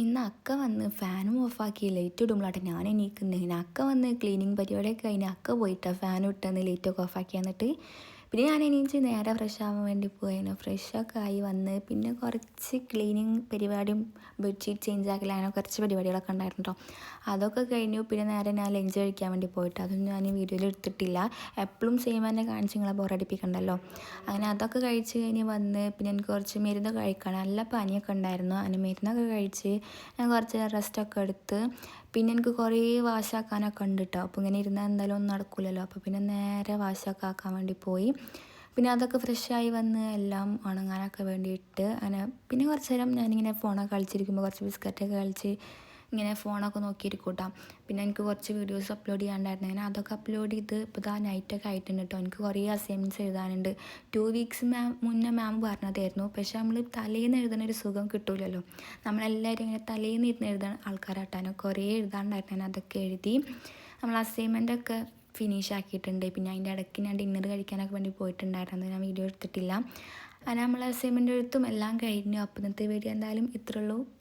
ഇന്ന് അക്ക വന്ന് ഫാനും ഓഫാക്കി ലൈറ്റ് ഇടുമ്പോഴാട്ടെ ഞാൻ എണീക്കുന്നത്. അക്ക വന്ന് ക്ലീനിങ് പരിപാടിയൊക്കെ കഴിഞ്ഞ് അക്ക പോയിട്ടാണ് ഫാനും ഇട്ടെന്ന് ലൈറ്റൊക്കെ ഓഫാക്കി എന്നിട്ട് പിന്നെ ഞാൻ എണീച്ച് നേരെ ഫ്രഷ് ആവാൻ വേണ്ടി പോയിരുന്നു. ഫ്രഷൊക്കെ ആയി വന്ന് പിന്നെ കുറച്ച് ക്ലീനിങ് പരിപാടിയും ബെഡ്ഷീറ്റ് ചേഞ്ച് ആക്കൽ അങ്ങനെ കുറച്ച് പരിപാടികളൊക്കെ ഉണ്ടായിരുന്നു കേട്ടോ. അതൊക്കെ കഴിഞ്ഞു. പിന്നെ നേരെ ഞാൻ ലഞ്ച് കഴിക്കാൻ വേണ്ടി പോയിട്ട് അതൊന്നും ഞാൻ വീഡിയോയിൽ എടുത്തിട്ടില്ല. എപ്പോഴും സെയിം തന്നെ കാണിച്ച് നിങ്ങളെ ബോറടിപ്പിക്കണ്ടല്ലോ. അങ്ങനെ അതൊക്കെ കഴിച്ച് കഴിഞ്ഞ് വന്ന് പിന്നെ എനിക്ക് കുറച്ച് മരുന്ന് കഴിക്കണം. നല്ല പനിയൊക്കെ ഉണ്ടായിരുന്നു. അങ്ങനെ മരുന്നൊക്കെ കഴിച്ച് ഞാൻ കുറച്ച് റെസ്റ്റൊക്കെ എടുത്ത് പിന്നെ എനിക്ക് കുറേ വാശാക്കാനൊക്കെ ഉണ്ട് കേട്ടോ. അപ്പോൾ ഇങ്ങനെ ഇരുന്നാൽ എന്തായാലും ഒന്നും നടക്കില്ലല്ലോ. അപ്പോൾ പിന്നെ നേരെ വാശൊക്കെ ആക്കാൻ വേണ്ടി പോയി. പിന്നെ അതൊക്കെ ഫ്രഷായി വന്ന് എല്ലാം ഉണങ്ങാനൊക്കെ വേണ്ടിയിട്ട് അങ്ങനെ പിന്നെ കുറച്ച് നേരം ഞാനിങ്ങനെ ഫോണൊക്കെ കളിച്ചിരിക്കുമ്പോൾ കുറച്ച് ബിസ്ക്കറ്റൊക്കെ കളിച്ച് ഇങ്ങനെ ഫോണൊക്കെ നോക്കിയിരിക്കും കേട്ടോ. പിന്നെ എനിക്ക് കുറച്ച് വീഡിയോസ് അപ്ലോഡ് ചെയ്യാണ്ടായിരുന്നു. അങ്ങനെ അതൊക്കെ അപ്ലോഡ് ചെയ്ത് ഇപ്പോൾ ഇതാ നൈറ്റൊക്കെ ആയിട്ടുണ്ട് കേട്ടോ. എനിക്ക് കുറേ അസൈൻമെൻറ്റ്സ് എഴുതാനുണ്ട്. 2 വീക്സ് മുന്നേ മാം പറഞ്ഞതായിരുന്നു. പക്ഷേ നമ്മൾ തലേന്ന് എഴുതുന്ന ഒരു സുഖം കിട്ടില്ലല്ലോ. നമ്മളെല്ലാവരും ഇങ്ങനെ തലേന്ന് ഇരുന്ന് എഴുതാൻ ആൾക്കാരാട്ടാനോ കുറേ എഴുതാണ്ടായിരുന്നു. ഞാൻ അതൊക്കെ എഴുതി നമ്മൾ അസൈൻമെൻറ്റൊക്കെ ഫിനിഷ് ആക്കിയിട്ടുണ്ട്. പിന്നെ അതിൻ്റെ ഇടയ്ക്ക് ഞാൻ ഡിന്നർ കഴിക്കാനൊക്കെ വേണ്ടി പോയിട്ടുണ്ടായിരുന്നു. ഞാൻ വീഡിയോ എടുത്തിട്ടില്ല. അങ്ങനെ നമ്മൾ അസൈൻമെൻറ്റ് എഴുത്തും എല്ലാം കഴിഞ്ഞു. അപ്പോൾ ഇന്നത്തെ വീഡിയോ എന്തായാലും ഇത്രയുള്ളൂ.